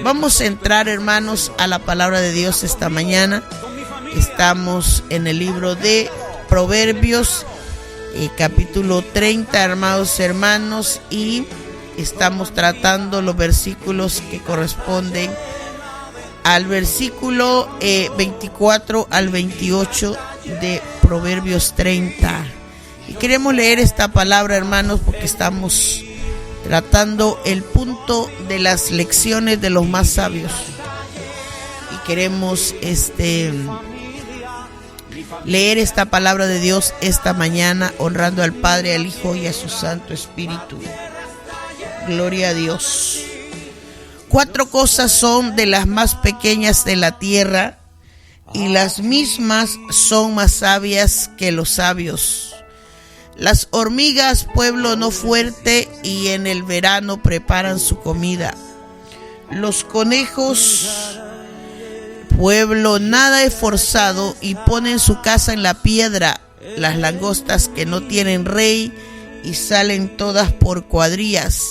Vamos a entrar, hermanos, a la palabra de Dios esta mañana. Estamos en el libro de Proverbios, capítulo 30, amados hermanos, y estamos tratando los versículos que corresponden al versículo 24 al 28 de Proverbios 30. Y queremos leer esta palabra, hermanos, porque estamos tratando el punto de las lecciones de los más sabios. Y queremos leer esta palabra de Dios esta mañana, honrando al Padre, al Hijo y a su Santo Espíritu. Gloria a Dios. 4 cosas son de las más pequeñas de la tierra, y las mismas son más sabias que los sabios. Las hormigas, pueblo no fuerte, y en el verano preparan su comida. Los conejos, pueblo nada esforzado, y ponen su casa en la piedra. Las langostas que no tienen rey, y salen todas por cuadrillas.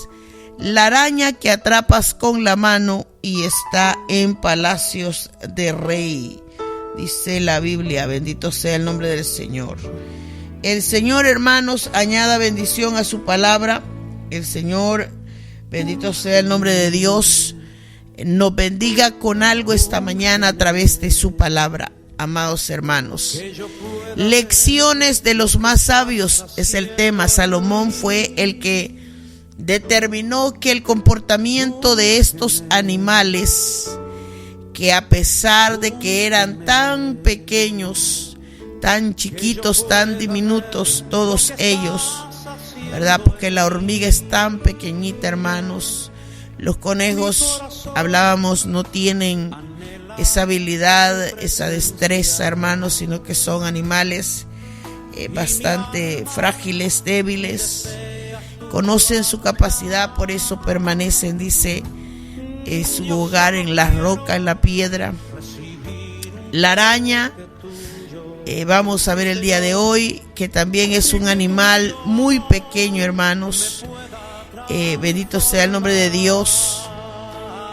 La araña que atrapas con la mano, y está en palacios de rey. Dice la Biblia, bendito sea el nombre del Señor. El Señor, hermanos, añada bendición a su palabra. El Señor, bendito sea el nombre de Dios, nos bendiga con algo esta mañana a través de su palabra, amados hermanos. Lecciones de los más sabios es el tema. Salomón fue el que determinó que el comportamiento de estos animales, que a pesar de que eran tan pequeños, tan chiquitos, tan diminutos, todos ellos, ¿verdad? Porque la hormiga es tan pequeñita, hermanos. Los conejos, hablábamos, no tienen esa habilidad, esa destreza, hermanos, sino que son animales bastante frágiles, débiles. Conocen su capacidad, por eso permanecen, dice, su hogar en la roca, en la piedra. La araña, vamos a ver el día de hoy, que también es un animal muy pequeño, hermanos. Bendito sea el nombre de Dios.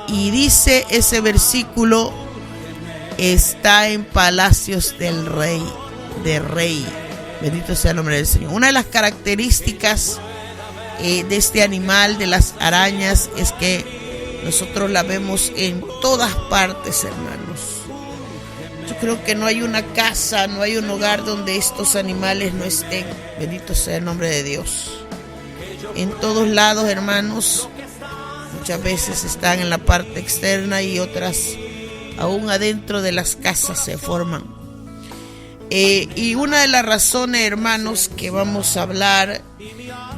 Y dice ese versículo, está en palacios del rey, de rey. Bendito sea el nombre del Señor. Una de las características de este animal, de las arañas, es que nosotros la vemos en todas partes, hermanos. Yo creo que no hay una casa, no hay un hogar donde estos animales no estén. Bendito sea el nombre de Dios. En todos lados, hermanos. Muchas veces están en la parte externa y otras aún adentro de las casas se forman. Y una de las razones, hermanos, que vamos a hablar,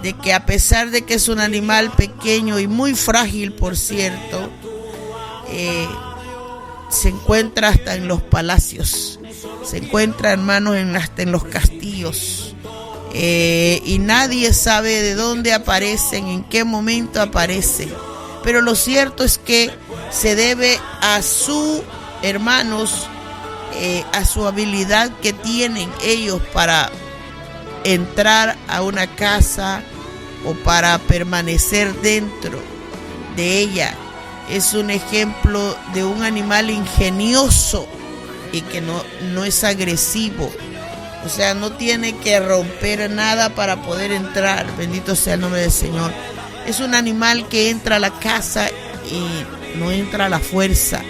de que a pesar de que es un animal pequeño y muy frágil, por cierto, se encuentra hasta en los palacios, se encuentra, hermanos, hasta en los castillos, y nadie sabe de dónde aparecen, en qué momento aparecen, pero lo cierto es que se debe a su, hermanos, a su habilidad que tienen ellos para entrar a una casa o para permanecer dentro de ella. Es un ejemplo de un animal ingenioso y que no es agresivo. O sea, no tiene que romper nada para poder entrar. Bendito sea el nombre del Señor. Es un animal que entra a la casa y no entra a la fuerza,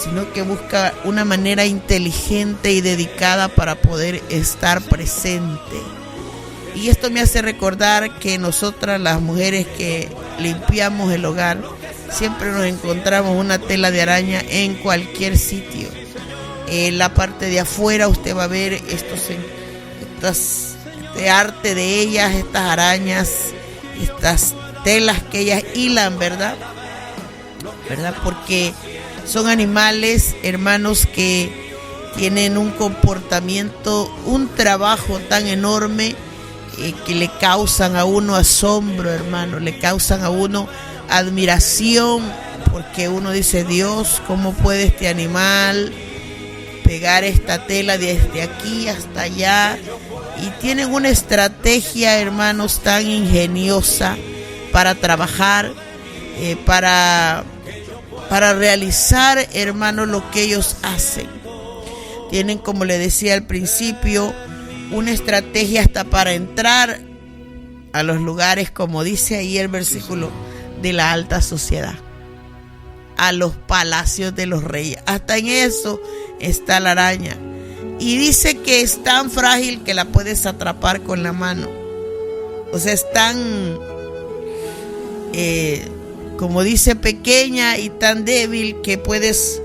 sino que busca una manera inteligente y dedicada para poder estar presente. Y esto me hace recordar que nosotras, las mujeres que limpiamos el hogar, siempre nos encontramos una tela de araña en cualquier sitio. En la parte de afuera usted va a ver este arte de ellas, estas arañas, estas telas que ellas hilan, ¿verdad? Porque son animales, hermanos, que tienen un comportamiento, un trabajo tan enorme que le causan a uno asombro, hermano, le causan a uno admiración, porque uno dice, Dios, ¿cómo puede este animal pegar esta tela desde aquí hasta allá? Y tienen una estrategia, hermanos, tan ingeniosa para trabajar, para para realizar, hermanos, lo que ellos hacen. Tienen, como le decía al principio, una estrategia hasta para entrar a los lugares, como dice ahí el versículo, de la alta sociedad, a los palacios de los reyes. Hasta en eso está la araña. Y dice que es tan frágil que la puedes atrapar con la mano. O sea, es tan, como dice, pequeña y tan débil que puedes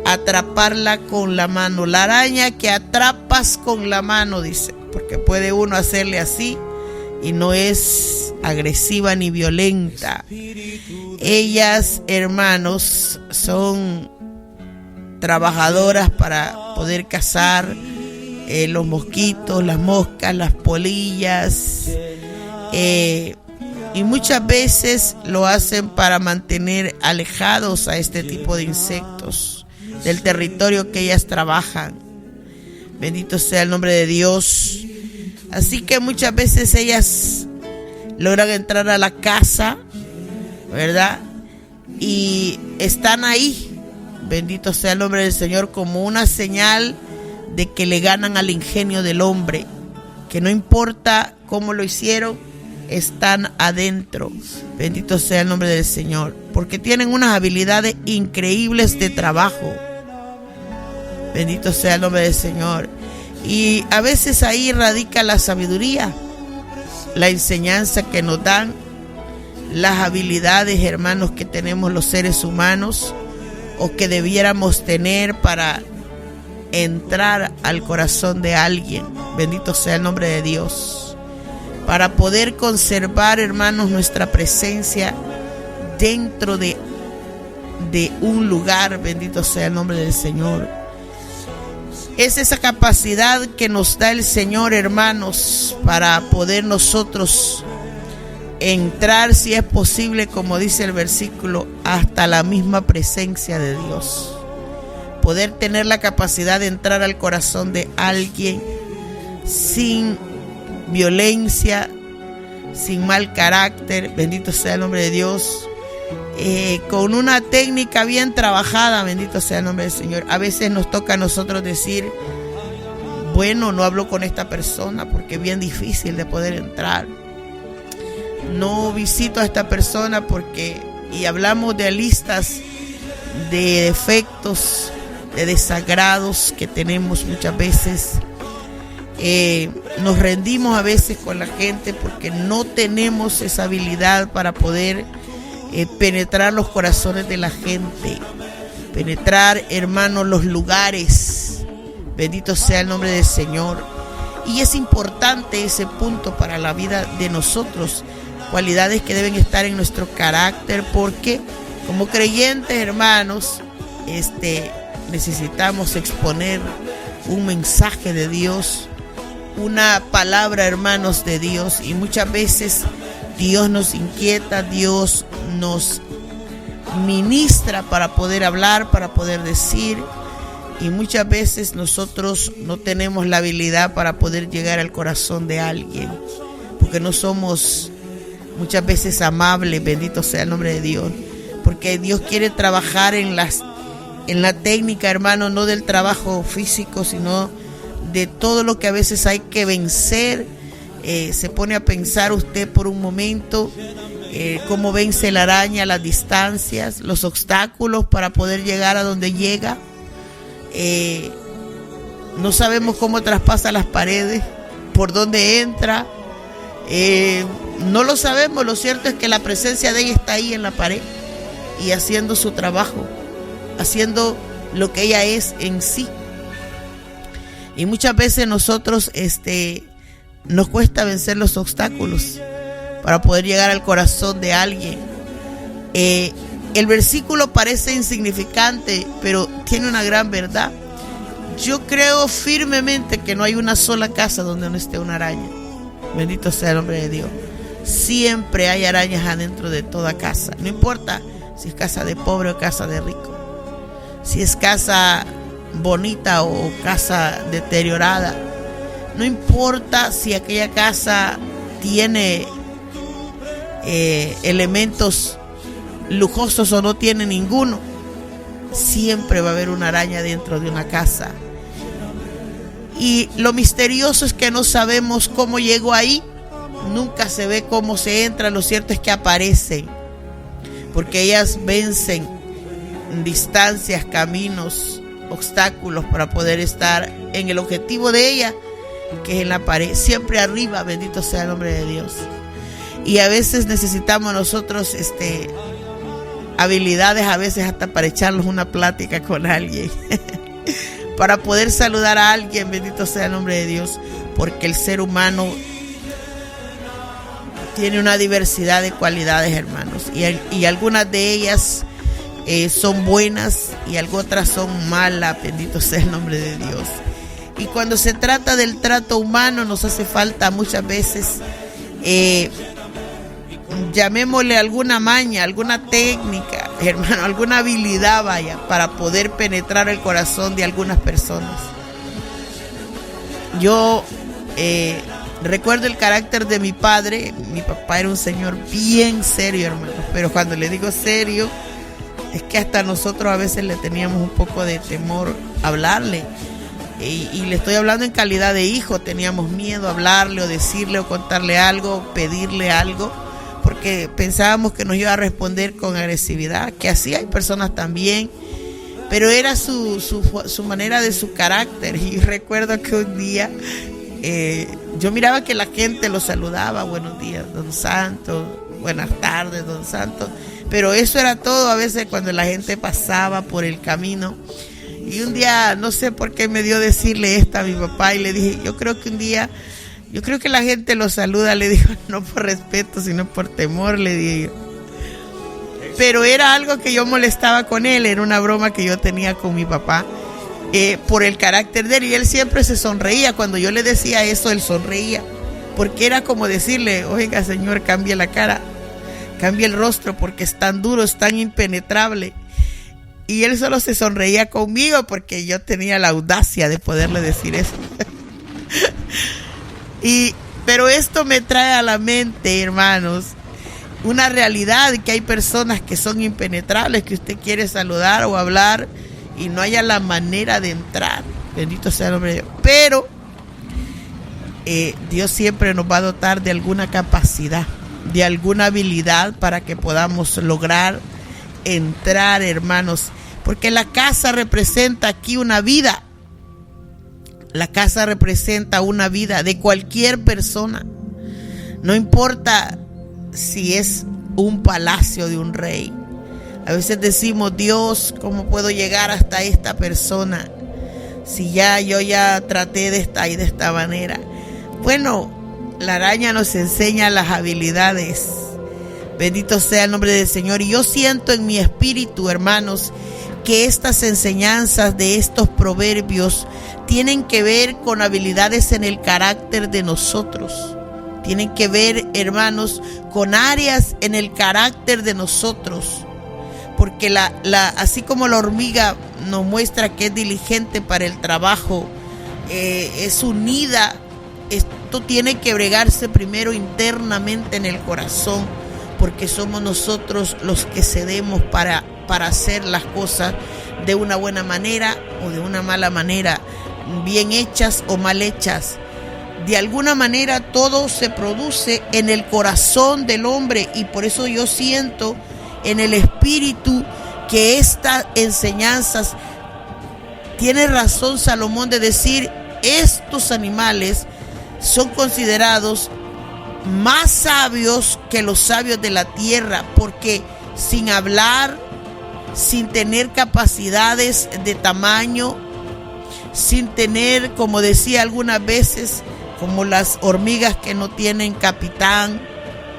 atraparla con la mano. La araña que atrapas con la mano, dice, porque puede uno hacerle así y no es agresiva ni violenta. Ellas, hermanos, son trabajadoras para poder cazar los mosquitos, las moscas, las polillas, y muchas veces lo hacen para mantener alejados a este tipo de insectos del territorio que ellas trabajan. Bendito sea el nombre de Dios. Así que muchas veces ellas logran entrar a la casa, ¿verdad? Y están ahí, bendito sea el nombre del Señor, como una señal de que le ganan al ingenio del hombre, que no importa cómo lo hicieron, están adentro. Bendito sea el nombre del Señor, porque tienen unas habilidades increíbles de trabajo. Bendito sea el nombre del Señor. Y a veces ahí radica la sabiduría, la enseñanza que nos dan, las habilidades, hermanos, que tenemos los seres humanos o que debiéramos tener para entrar al corazón de alguien. Bendito sea el nombre de Dios. Para poder conservar, hermanos, nuestra presencia dentro de un lugar. Bendito sea el nombre del Señor. Es esa capacidad que nos da el Señor, hermanos, para poder nosotros entrar, si es posible, como dice el versículo, hasta la misma presencia de Dios. Poder tener la capacidad de entrar al corazón de alguien sin violencia, sin mal carácter, bendito sea el nombre de Dios, con una técnica bien trabajada, bendito sea el nombre del Señor. A veces nos toca a nosotros decir, bueno, no hablo con esta persona porque es bien difícil de poder entrar. No visito a esta persona porque, y hablamos de listas de defectos, de desagrados que tenemos muchas veces. Nos rendimos a veces con la gente porque no tenemos esa habilidad para poder penetrar los corazones de la gente, penetrar, hermanos, los lugares. Bendito sea el nombre del Señor. Y es importante ese punto para la vida de nosotros, cualidades que deben estar en nuestro carácter, porque como creyentes, hermanos, necesitamos exponer un mensaje de Dios, una palabra, hermanos, de Dios, y muchas veces Dios nos inquieta, Dios nos ministra para poder hablar, para poder decir, y muchas veces nosotros no tenemos la habilidad para poder llegar al corazón de alguien, porque no somos muchas veces amables. Bendito sea el nombre de Dios, porque Dios quiere trabajar en la técnica, hermano, no del trabajo físico, sino de todo lo que a veces hay que vencer. Se pone a pensar usted por un momento cómo vence la araña, las distancias, los obstáculos para poder llegar a donde llega. No sabemos cómo traspasa las paredes, por dónde entra. No lo sabemos. Lo cierto es que la presencia de ella está ahí en la pared y haciendo su trabajo, haciendo lo que ella es en sí. Y muchas veces nosotros nos cuesta vencer los obstáculos para poder llegar al corazón de alguien. El versículo parece insignificante, pero tiene una gran verdad. Yo creo firmemente que no hay una sola casa donde no esté una araña. Bendito sea el nombre de Dios. Siempre hay arañas adentro de toda casa. No importa si es casa de pobre o casa de rico, si es casa bonita o casa deteriorada. No importa si aquella casa tiene elementos lujosos o no tiene ninguno. siempre va a haber una araña dentro de una casa. Y lo misterioso es que no sabemos cómo llegó ahí. Nunca se ve cómo se entra. Lo cierto es que aparecen, porque ellas vencen distancias, caminos, obstáculos para poder estar en el objetivo de ella, que es en la pared, siempre arriba. Bendito sea el nombre de Dios. Y a veces necesitamos nosotros habilidades, a veces hasta para echarnos una plática con alguien para poder saludar a alguien. Bendito sea el nombre de Dios, porque el ser humano tiene una diversidad de cualidades, hermanos, y algunas de ellas son buenas y otras son malas. Bendito sea el nombre de Dios. Y cuando se trata del trato humano, nos hace falta muchas veces, llamémosle alguna maña, alguna técnica, hermano, alguna habilidad, vaya, para poder penetrar el corazón de algunas personas. Yo recuerdo el carácter de mi padre. Mi papá era un señor bien serio, hermano, pero cuando le digo serio, es que hasta nosotros a veces le teníamos un poco de temor a hablarle. Y le estoy hablando en calidad de hijo. Teníamos miedo a hablarle o decirle o contarle algo, pedirle algo, porque pensábamos que nos iba a responder con agresividad, que así hay personas también, pero era su manera de su carácter. Y recuerdo que un día yo miraba que la gente lo saludaba: buenos días, don Santo, buenas tardes, don Santo, pero eso era todo. A veces cuando la gente pasaba por el camino, y un día no sé por qué me dio decirle esto a mi papá, y le dije: yo creo que la gente lo saluda, le digo, no por respeto, sino por temor, le dije yo. Pero era algo que yo molestaba con él, era una broma que yo tenía con mi papá, por el carácter de él, y él siempre se sonreía. Cuando yo le decía eso, él sonreía, porque era como decirle: oiga, señor, cambie la cara, cambie el rostro, porque es tan duro, es tan impenetrable. Y él solo se sonreía conmigo porque yo tenía la audacia de poderle decir eso. Pero esto me trae a la mente, hermanos, una realidad, que hay personas que son impenetrables, que usted quiere saludar o hablar y no haya la manera de entrar. Bendito sea el nombre de Dios. Pero Dios siempre nos va a dotar de alguna capacidad, de alguna habilidad, para que podamos lograr entrar, hermanos, porque la casa representa aquí una vida. La casa representa una vida de cualquier persona. No importa si es un palacio de un rey. A veces decimos: Dios, ¿cómo puedo llegar hasta esta persona si yo ya traté de esta manera? Bueno, la araña nos enseña las habilidades. Bendito sea el nombre del Señor. Y yo siento en mi espíritu, hermanos, que estas enseñanzas de estos proverbios tienen que ver con habilidades en el carácter de nosotros. Tienen que ver, hermanos, con áreas en el carácter de nosotros. Porque así como la hormiga nos muestra que es diligente para el trabajo, es unida, esto tiene que bregarse primero internamente en el corazón, porque somos nosotros los que cedemos para hacer las cosas de una buena manera o de una mala manera, bien hechas o mal hechas. De alguna manera todo se produce en el corazón del hombre, y por eso yo siento en el espíritu que estas enseñanzas, tiene razón Salomón de decir: estos animales son considerados más sabios que los sabios de la tierra, porque sin hablar, sin tener capacidades de tamaño, sin tener, como decía algunas veces, como las hormigas que no tienen capitán,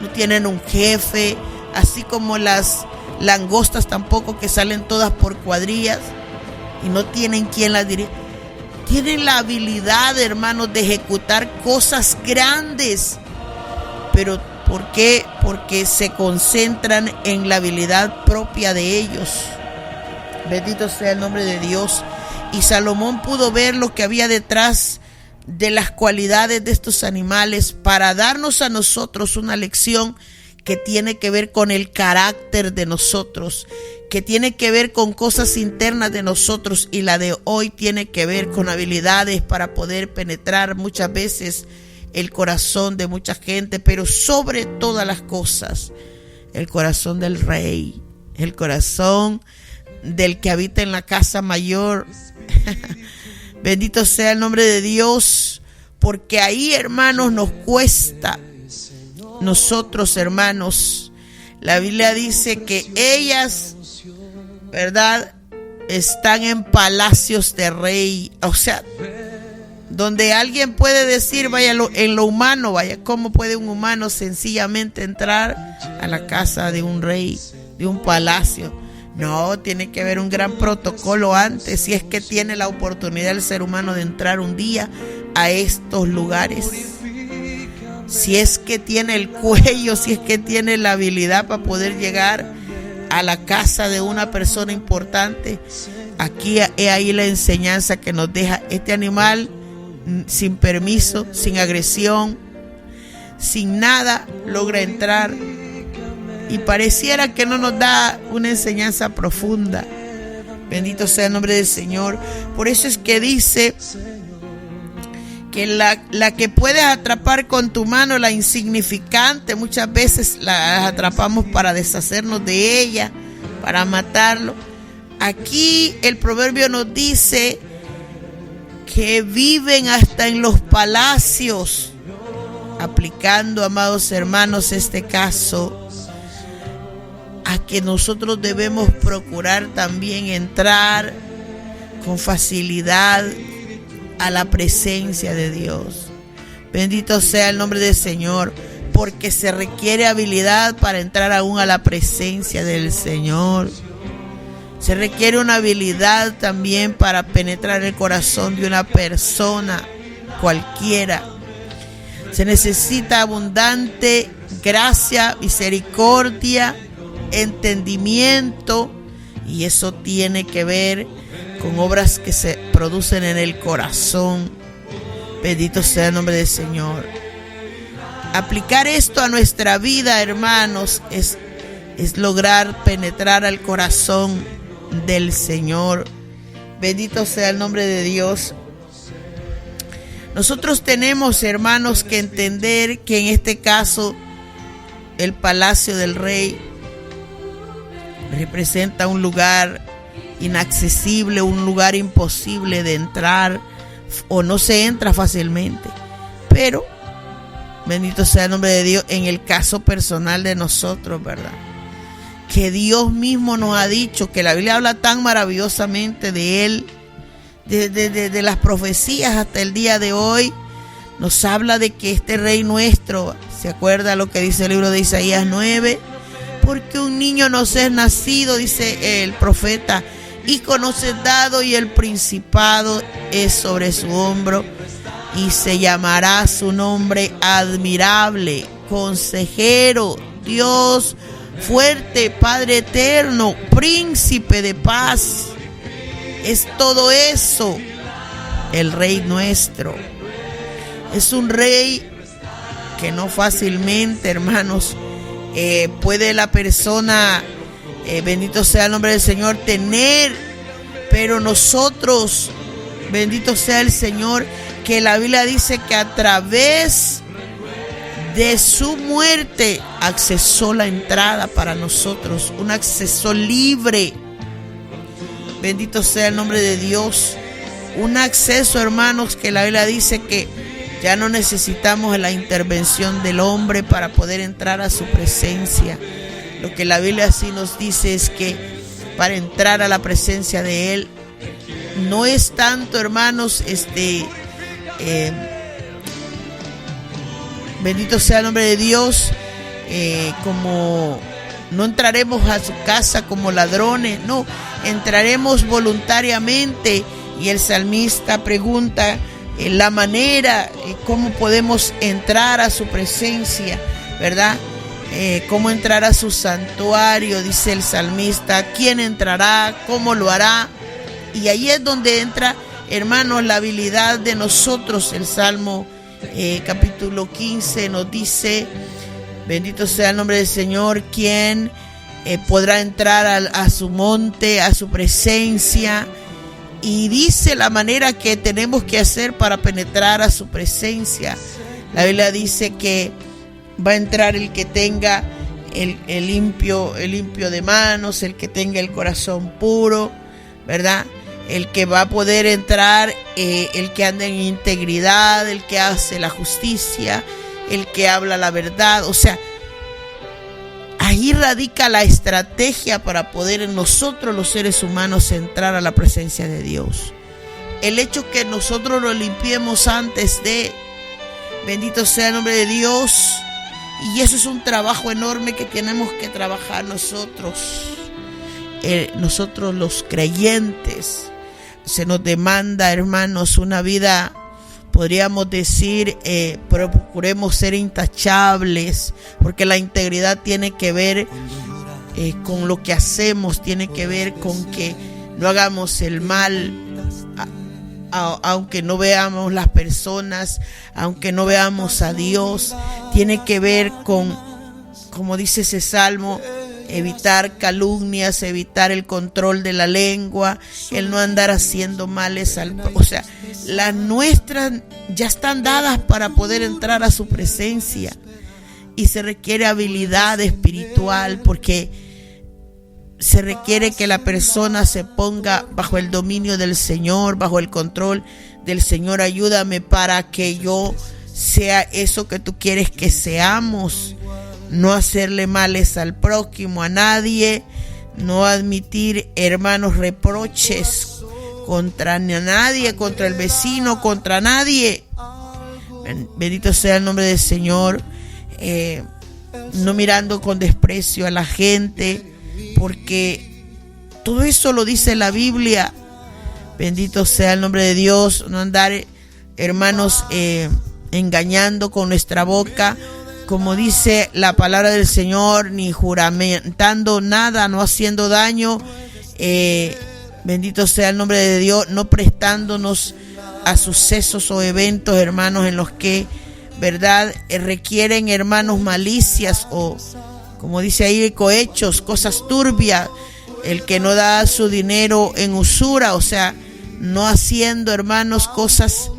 no tienen un jefe, así como las langostas tampoco, que salen todas por cuadrillas y no tienen quien las dirija. Tienen la habilidad, hermanos, de ejecutar cosas grandes. Pero ¿por qué? Porque se concentran en la habilidad propia de ellos. Bendito sea el nombre de Dios. Y Salomón pudo ver lo que había detrás de las cualidades de estos animales para darnos a nosotros una lección que tiene que ver con el carácter de nosotros. que tiene que ver con cosas internas de nosotros, y la de hoy tiene que ver con habilidades para poder penetrar muchas veces el corazón de mucha gente, pero sobre todas las cosas, el corazón del Rey, el corazón del que habita en la casa mayor. Bendito sea el nombre de Dios, porque ahí, hermanos, nos cuesta. Nosotros, hermanos, la Biblia dice que ellas, ¿verdad?, están en palacios de rey. O sea, donde alguien puede decir, vaya, en lo humano, vaya, ¿cómo puede un humano sencillamente entrar a la casa de un rey, de un palacio? No, tiene que haber un gran protocolo antes, si es que tiene la oportunidad el ser humano de entrar un día a estos lugares. Si es que tiene el cuello, si es que tiene la habilidad para poder llegar a la casa de una persona importante. Aquí es ahí la enseñanza que nos deja este animal, sin permiso, sin agresión, sin nada, logra entrar, y pareciera que no nos da una enseñanza profunda. Bendito sea el nombre del Señor. Por eso es que dice que la que puedes atrapar con tu mano, la insignificante, muchas veces la atrapamos para deshacernos de ella, para matarlo. Aquí el proverbio nos dice que viven hasta en los palacios, aplicando, amados hermanos, este caso a que nosotros debemos procurar también entrar con facilidad a la presencia de Dios. Bendito sea el nombre del Señor, porque se requiere habilidad para entrar aún a la presencia del Señor. Se requiere una habilidad también para penetrar el corazón de una persona cualquiera. Se necesita abundante gracia, misericordia, entendimiento, y eso tiene que ver con obras que se producen en el corazón. Bendito sea el nombre del Señor. Aplicar esto a nuestra vida, hermanos, es lograr penetrar al corazón del Señor. Bendito sea el nombre de Dios. Nosotros tenemos, hermanos, que entender que en este caso el palacio del rey representa un lugar inaccesible, un lugar imposible de entrar, o no se entra fácilmente. Pero bendito sea el nombre de Dios, en el caso personal de nosotros, ¿verdad?, que Dios mismo nos ha dicho, que la Biblia habla tan maravillosamente de Él, de las profecías hasta el día de hoy, nos habla de que este Rey nuestro, ¿se acuerda lo que dice el libro de Isaías 9? Porque un niño nos es nacido, dice el profeta, hijo nos es dado, y el principado es sobre su hombro, y se llamará su nombre admirable, consejero, Dios fuerte, Padre eterno, príncipe de paz. Es todo eso el Rey nuestro. Es un Rey que no fácilmente, hermanos, puede la persona, bendito sea el nombre del Señor, tener. Pero nosotros, bendito sea el Señor, que la Biblia dice que a través de su muerte accesó la entrada para nosotros, un acceso libre. Bendito sea el nombre de Dios. Un acceso, hermanos, que la Biblia dice que ya no necesitamos la intervención del hombre para poder entrar a su presencia. Lo que la Biblia sí nos dice es que para entrar a la presencia de Él no es tanto, hermanos, bendito sea el nombre de Dios, como no entraremos a su casa como ladrones, no, entraremos voluntariamente. Y el salmista pregunta la manera, cómo podemos entrar a su presencia, ¿verdad? Cómo entrar a su santuario, dice el salmista. ¿Quién entrará? ¿Cómo lo hará? Y ahí es donde entra, hermanos, la habilidad de nosotros. El Salmo capítulo 15 nos dice, bendito sea el nombre del Señor, ¿quién podrá entrar a su monte, a su presencia. Y dice la manera que tenemos que hacer para penetrar a su presencia. La Biblia dice que va a entrar el que tenga el limpio de manos, el que tenga el corazón puro, ¿verdad? El que va a poder entrar, el que anda en integridad, el que hace la justicia, el que habla la verdad. O sea, ahí radica la estrategia para poder nosotros los seres humanos entrar a la presencia de Dios. El hecho que nosotros lo limpiemos antes de, bendito sea el nombre de Dios. Y eso es un trabajo enorme que tenemos que trabajar nosotros los creyentes. Se nos demanda, hermanos, una vida, podríamos decir, procuremos ser intachables, porque la integridad tiene que ver con lo que hacemos, tiene que ver con que no hagamos el mal, aunque no veamos las personas, aunque no veamos a Dios. Tiene que ver con, como dice ese salmo, evitar calumnias, evitar el control de la lengua, el no andar haciendo males o sea, las nuestras ya están dadas para poder entrar a su presencia, y se requiere habilidad espiritual, porque se requiere que la persona se ponga bajo el dominio del Señor, bajo el control del Señor. Ayúdame para que yo sea eso que tú quieres que seamos. No hacerle males al prójimo, a nadie. No admitir, hermanos, reproches contra nadie, contra el vecino, contra nadie. Bendito sea el nombre del Señor. No mirando con desprecio a la gente, porque todo eso lo dice la Biblia. Bendito sea el nombre de Dios. No andar, hermanos, engañando con nuestra boca, como dice la palabra del Señor, ni juramentando nada, no haciendo daño. Bendito sea el nombre de Dios. No prestándonos a sucesos o eventos, hermanos, en los que, verdad, requieren, hermanos, malicias, o como dice ahí, cohechos, cosas turbias. El que no da su dinero en usura, o sea, no haciendo, hermanos, cosas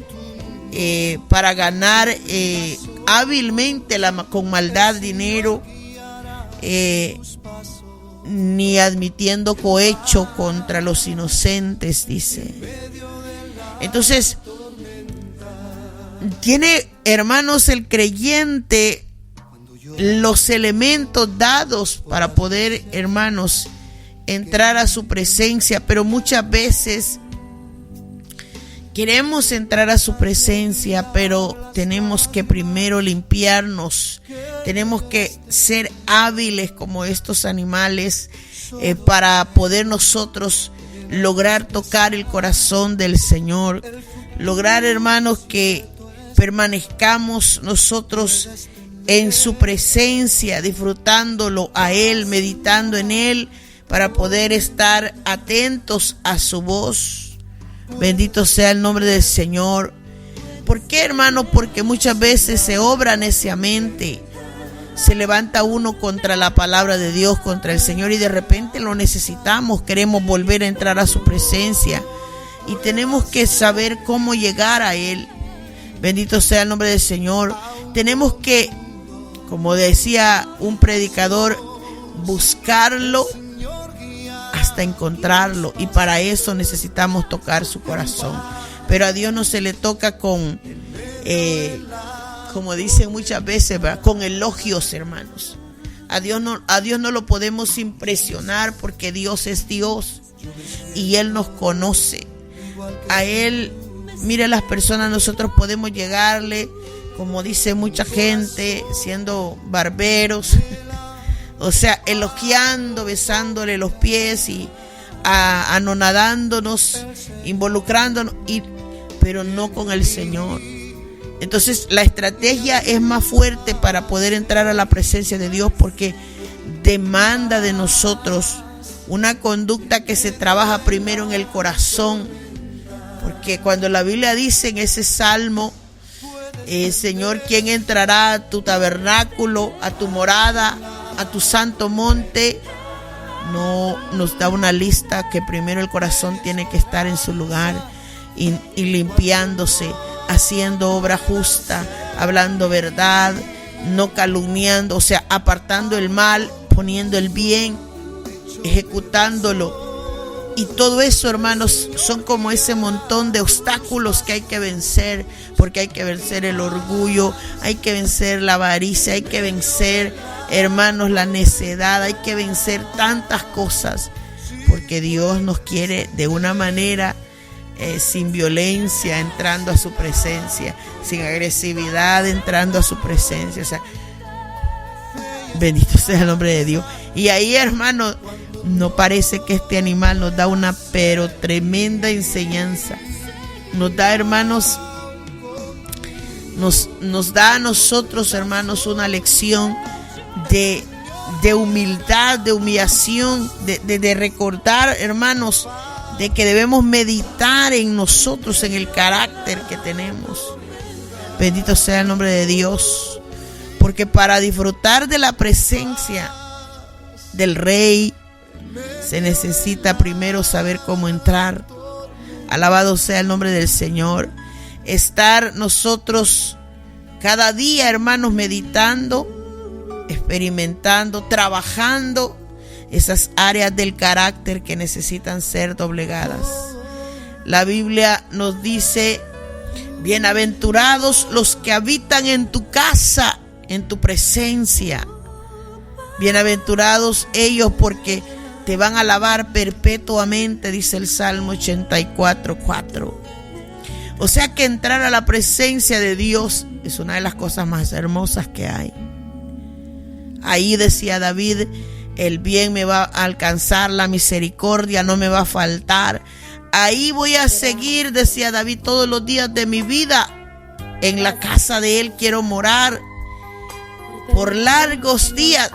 para ganar hábilmente con maldad dinero, ni admitiendo cohecho contra los inocentes, dice. Entonces, tiene, hermanos, el creyente los elementos dados para poder, hermanos, entrar a su presencia, pero muchas veces queremos entrar a su presencia, pero tenemos que primero limpiarnos. Tenemos que ser hábiles como estos animales para poder nosotros lograr tocar el corazón del Señor. Lograr, hermanos, que permanezcamos nosotros en su presencia, disfrutándolo a Él, meditando en Él, para poder estar atentos a su voz. Bendito sea el nombre del Señor. ¿Por qué, hermano? Porque muchas veces se obra neciamente. Se levanta uno contra la palabra de Dios, contra el Señor, y de repente lo necesitamos. Queremos volver a entrar a su presencia y tenemos que saber cómo llegar a Él. Bendito sea el nombre del Señor. Tenemos que, como decía un predicador, buscarlo hasta encontrarlo, y para eso necesitamos tocar su corazón. Pero a Dios no se le toca con, como dicen muchas veces, ¿verdad?, con elogios, hermanos. A Dios no lo podemos impresionar, porque Dios es Dios y Él nos conoce. A Él, mire, las personas, nosotros podemos llegarle, como dice mucha gente, siendo barberos, o sea, elogiando, besándole los pies y anonadándonos, involucrándonos, pero no con el Señor. Entonces la estrategia es más fuerte para poder entrar a la presencia de Dios, porque demanda de nosotros una conducta que se trabaja primero en el corazón. Porque cuando la Biblia dice en ese salmo, Señor, ¿quién entrará a tu tabernáculo, a tu morada, a tu santo monte? no nos da una lista que primero el corazón tiene que estar en su lugar y limpiándose, haciendo obra justa, hablando verdad, no calumniando, o sea, apartando el mal, poniendo el bien, ejecutándolo. Y todo eso, hermanos, son como ese montón de obstáculos que hay que vencer, porque hay que vencer el orgullo, hay que vencer la avaricia, hay que vencer, hermanos, la necedad, hay que vencer tantas cosas, porque Dios nos quiere de una manera sin violencia, entrando a su presencia, sin agresividad, entrando a su presencia. O sea, bendito sea el nombre de Dios. Y ahí, hermanos, no parece que este animal nos da una pero tremenda enseñanza. Nos da, hermanos, nos da a nosotros, hermanos, una lección de humildad, de humillación, de recordar, hermanos, de que debemos meditar en nosotros, en el carácter que tenemos. Bendito sea el nombre de Dios, porque para disfrutar de la presencia del Rey se necesita primero saber cómo entrar. Alabado sea el nombre del Señor. Estar nosotros cada día, hermanos, meditando, experimentando, trabajando esas áreas del carácter que necesitan ser doblegadas. La Biblia nos dice: bienaventurados los que habitan en tu casa, en tu presencia. Bienaventurados ellos porque te van a alabar perpetuamente, dice el Salmo 84:4. O sea que entrar a la presencia de Dios es una de las cosas más hermosas que hay. Ahí decía David: el bien me va a alcanzar, la misericordia no me va a faltar. Ahí voy a seguir, decía David, todos los días de mi vida. En la casa de él quiero morar por largos días.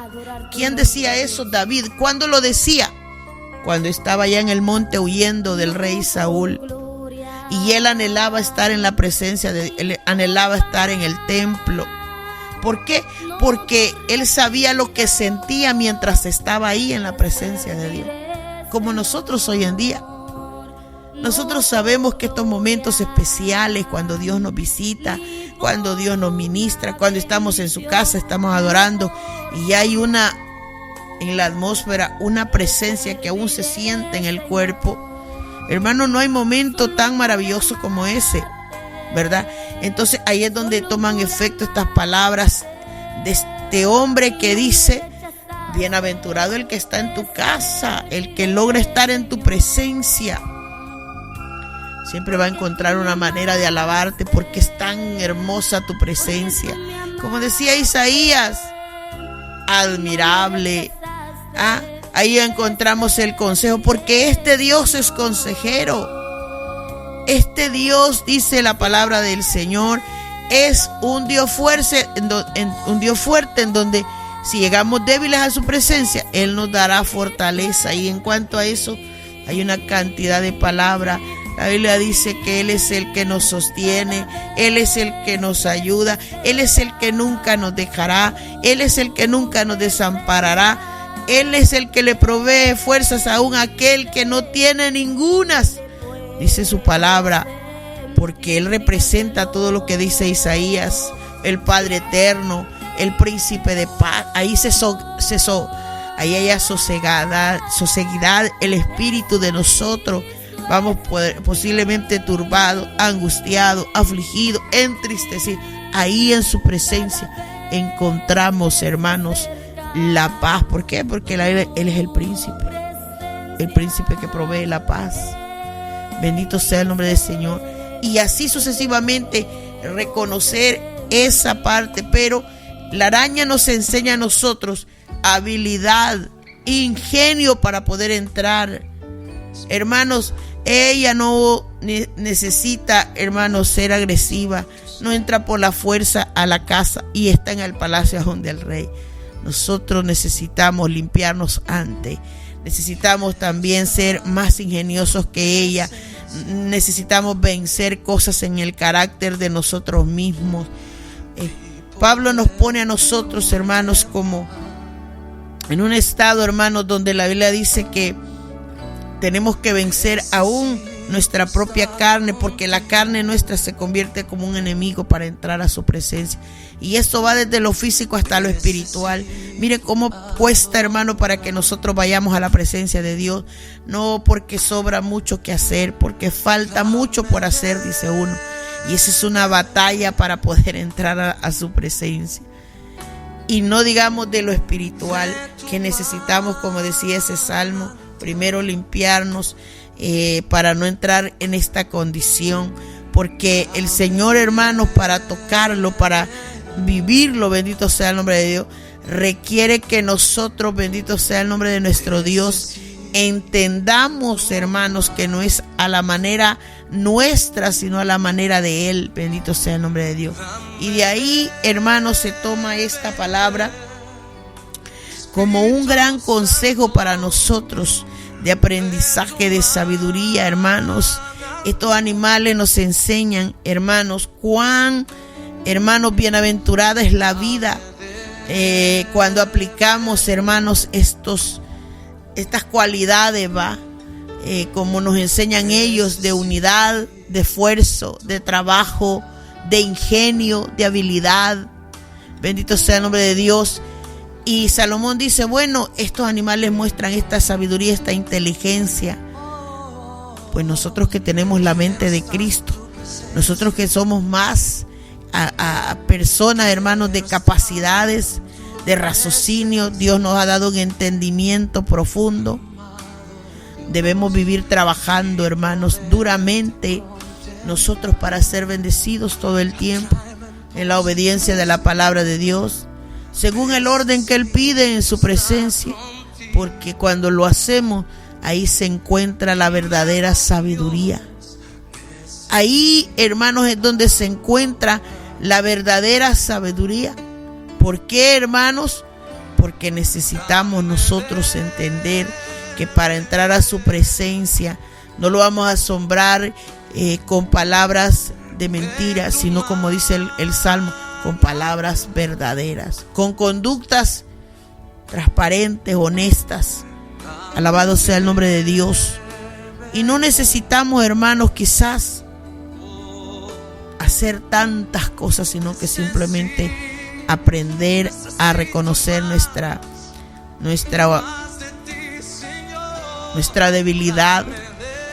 ¿Quién decía eso? David. ¿Cuándo lo decía? Cuando estaba allá en el monte huyendo del rey Saúl. Y él anhelaba estar en la presencia de él, anhelaba estar en el templo. ¿Por qué? Porque él sabía lo que sentía mientras estaba ahí en la presencia de Dios. Como nosotros hoy en día. Nosotros sabemos que estos momentos especiales, cuando Dios nos visita, cuando Dios nos ministra, cuando estamos en su casa, estamos adorando y hay en la atmósfera, una presencia que aún se siente en el cuerpo. Hermano, no hay momento tan maravilloso como ese, ¿verdad? Entonces ahí es donde toman efecto estas palabras de este hombre que dice: bienaventurado el que está en tu casa, el que logra estar en tu presencia. Siempre va a encontrar una manera de alabarte porque es tan hermosa tu presencia. Como decía Isaías, admirable. Ahí encontramos el consejo, porque este Dios es consejero. Este Dios, dice la palabra del Señor, es un Dios fuerte, en donde si llegamos débiles a su presencia, Él nos dará fortaleza. Y en cuanto a eso, hay una cantidad de palabras. La Biblia dice que Él es el que nos sostiene, Él es el que nos ayuda, Él es el que nunca nos dejará, Él es el que nunca nos desamparará, Él es el que le provee fuerzas aún a aquel que no tiene ningunas. Dice su palabra, porque Él representa todo lo que dice Isaías, el Padre eterno, el príncipe de paz. Ahí ahí haya soseguidad, el espíritu de nosotros. Vamos posiblemente turbados, angustiados, afligidos, entristecidos. Ahí en su presencia encontramos, hermanos, la paz. ¿Por qué? Porque Él es el príncipe que provee la paz. Bendito sea el nombre del Señor. Y así sucesivamente reconocer esa parte. Pero la araña nos enseña a nosotros habilidad, ingenio para poder entrar. Hermanos, ella no necesita, hermanos, ser agresiva. No entra por la fuerza a la casa y está en el palacio donde el rey. Nosotros necesitamos limpiarnos antes. Necesitamos también ser más ingeniosos que ella. Necesitamos vencer cosas en el carácter de nosotros mismos. Pablo nos pone a nosotros, hermanos, como en un estado, hermanos, donde la Biblia dice que tenemos que vencer aún nuestra propia carne, porque la carne nuestra se convierte como un enemigo para entrar a su presencia. Y esto va desde lo físico hasta lo espiritual. Mire cómo cuesta, hermano, para que nosotros vayamos a la presencia de Dios. No porque sobra mucho que hacer, porque falta mucho por hacer, dice uno. Y esa es una batalla para poder entrar a su presencia. Y no digamos de lo espiritual, que necesitamos, como decía ese salmo, primero limpiarnos para no entrar en esta condición. Porque el Señor, hermanos, para tocarlo, para vivirlo, bendito sea el nombre de Dios, requiere que nosotros, bendito sea el nombre de nuestro Dios, entendamos, hermanos, que no es a la manera nuestra, sino a la manera de Él, bendito sea el nombre de Dios. Y de ahí, hermanos, se toma esta palabra como un gran consejo para nosotros, de aprendizaje, de sabiduría, hermanos. Estos animales nos enseñan, hermanos, cuán, hermanos, bienaventurada es la vida cuando aplicamos, hermanos, estas cualidades, como nos enseñan ellos, de unidad, de esfuerzo, de trabajo, de ingenio, de habilidad. Bendito sea el nombre de Dios. Y Salomón dice, bueno, estos animales muestran esta sabiduría, esta inteligencia. Pues nosotros que tenemos la mente de Cristo, nosotros que somos más a personas, hermanos, de capacidades, de raciocinio, Dios nos ha dado un entendimiento profundo. Debemos vivir trabajando, hermanos, duramente nosotros para ser bendecidos todo el tiempo en la obediencia de la palabra de Dios, según el orden que Él pide en su presencia, porque cuando lo hacemos, ahí se encuentra la verdadera sabiduría. Ahí, hermanos, es donde se encuentra la verdadera sabiduría. ¿Por qué, hermanos? Porque necesitamos nosotros entender que para entrar a su presencia no lo vamos a asombrar con palabras de mentira, sino, como dice el Salmo, con palabras verdaderas, con conductas transparentes, honestas. Alabado sea el nombre de Dios. Y no necesitamos, hermanos, quizás hacer tantas cosas, sino que simplemente aprender a reconocer nuestra debilidad,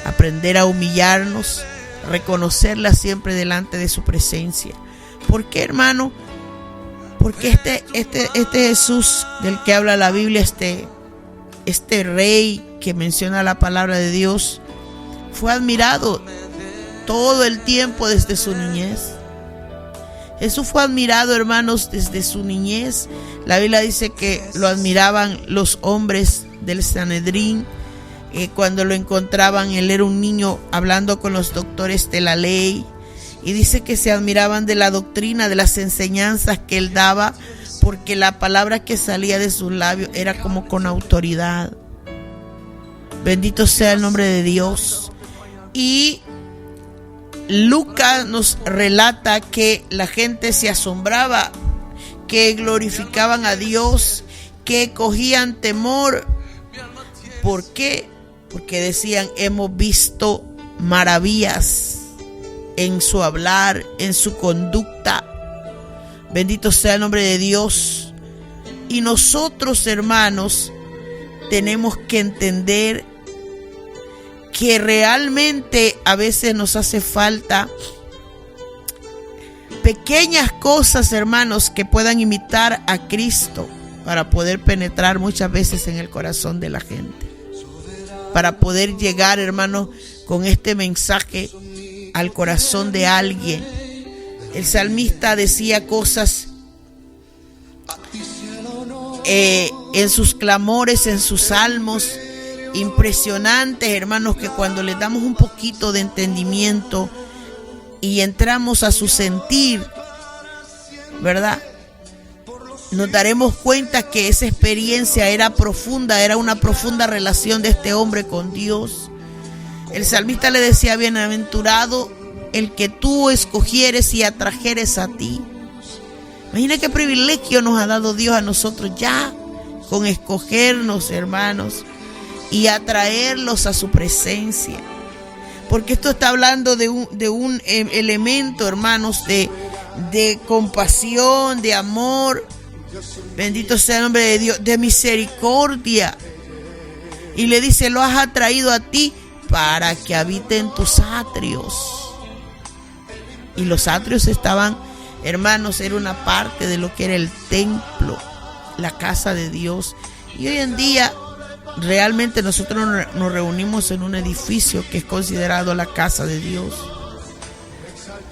aprender a humillarnos, reconocerla siempre delante de su presencia. ¿Por qué, hermano? Porque este Jesús del que habla la Biblia, este rey que menciona la palabra de Dios, fue admirado todo el tiempo desde su niñez. Jesús fue admirado, hermanos, desde su niñez. La Biblia dice que lo admiraban los hombres del Sanedrín. Cuando lo encontraban, él era un niño hablando con los doctores de la ley. Y dice que se admiraban de la doctrina, de las enseñanzas que él daba, porque la palabra que salía de sus labios era como con autoridad. Bendito sea el nombre de Dios. Y Lucas nos relata que la gente se asombraba, que glorificaban a Dios, que cogían temor. ¿Por qué? Porque decían, hemos visto maravillas en su hablar, en su conducta. Bendito sea el nombre de Dios. Y nosotros, hermanos, tenemos que entender que realmente a veces nos hace falta pequeñas cosas, hermanos, que puedan imitar a Cristo para poder penetrar muchas veces en el corazón de la gente, para poder llegar, hermanos, con este mensaje al corazón de alguien. El salmista decía cosas en sus clamores, en sus salmos, impresionantes, hermanos, que cuando le damos un poquito de entendimiento y entramos a su sentir, ¿verdad?, nos daremos cuenta que esa experiencia era profunda, era una profunda relación de este hombre con Dios. El salmista le decía, bienaventurado el que tú escogieres y atrajeres a ti. Imagina qué privilegio nos ha dado Dios a nosotros ya con escogernos, hermanos, y atraerlos a su presencia. Porque esto está hablando de un elemento, hermanos, de compasión, de amor. Bendito sea el nombre de Dios, de misericordia. Y le dice, lo has atraído a ti para que habite en tus atrios. Y los atrios estaban, hermanos, era una parte de lo que era el templo, la casa de Dios. Y hoy en día realmente nosotros nos reunimos en un edificio que es considerado la casa de Dios.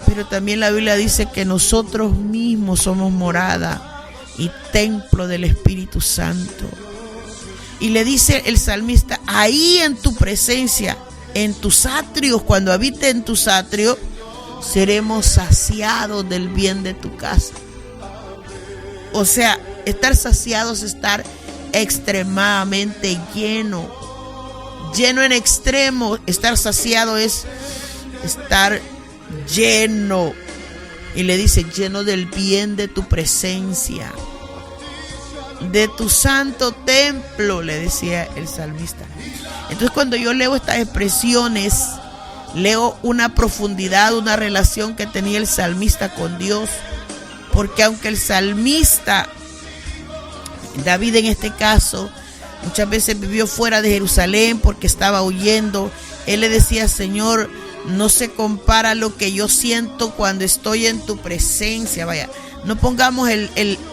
Pero también la Biblia dice que nosotros mismos somos morada y templo del Espíritu Santo. Y le dice el salmista, ahí en tu presencia, en tus atrios, cuando habite en tus atrios, seremos saciados del bien de tu casa. O sea, estar saciados es estar extremadamente lleno en extremo. Estar saciado es estar lleno. Y le dice, lleno del bien de tu presencia, de tu santo templo, le decía el salmista. Entonces, cuando yo leo estas expresiones, leo una profundidad, una relación que tenía el salmista con Dios. Porque aunque el salmista, David en este caso, muchas veces vivió fuera de Jerusalén porque estaba huyendo, él le decía, Señor, no se compara lo que yo siento cuando estoy en tu presencia. Vaya, no pongamos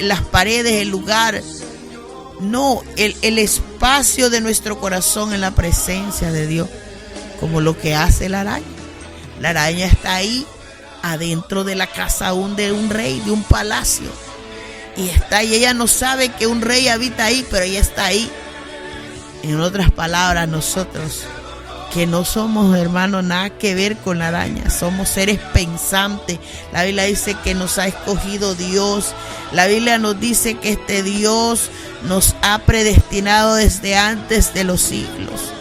las paredes, el lugar, no, el espacio de nuestro corazón en la presencia de Dios, como lo que hace la araña. La araña está ahí, adentro de la casa aún de un rey, de un palacio. Y ella no sabe que un rey habita ahí, pero ella está ahí. En otras palabras, nosotros, que no somos, hermanos, nada que ver con la araña, somos seres pensantes. La Biblia dice que nos ha escogido Dios. La Biblia nos dice que este Dios nos ha predestinado desde antes de los siglos.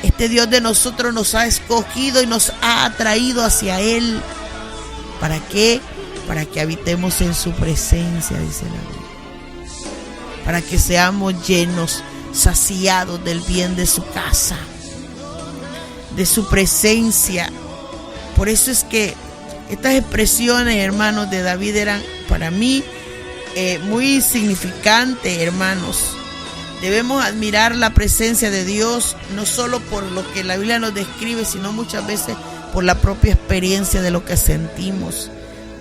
Este Dios de nosotros nos ha escogido y nos ha atraído hacia Él. ¿Para qué? Para que habitemos en su presencia, dice la Biblia. Para que seamos llenos, saciados del bien de su casa, de su presencia. Por eso es que estas expresiones, hermanos, de David eran para mí muy significantes, hermanos. Debemos admirar la presencia de Dios, no solo por lo que la Biblia nos describe, sino muchas veces por la propia experiencia de lo que sentimos.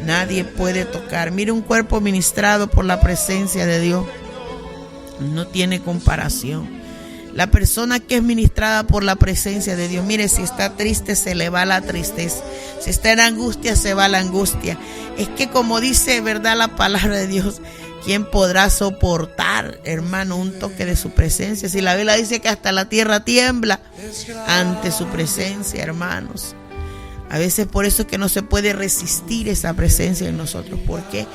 Nadie puede tocar. Mire, un cuerpo ministrado por la presencia de Dios no tiene comparación. La persona que es ministrada por la presencia de Dios, mire, si está triste, se le va la tristeza. Si está en angustia, se va la angustia. Es que, como dice, ¿verdad?, la palabra de Dios, ¿quién podrá soportar, hermano, un toque de su presencia? Si la Biblia dice que hasta la tierra tiembla ante su presencia, hermanos. A veces por eso es que no se puede resistir esa presencia en nosotros. ¿Por qué?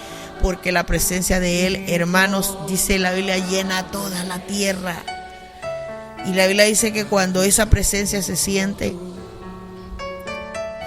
Porque la presencia de Él, hermanos, dice la Biblia, llena toda la tierra. Y la Biblia dice que cuando esa presencia se siente,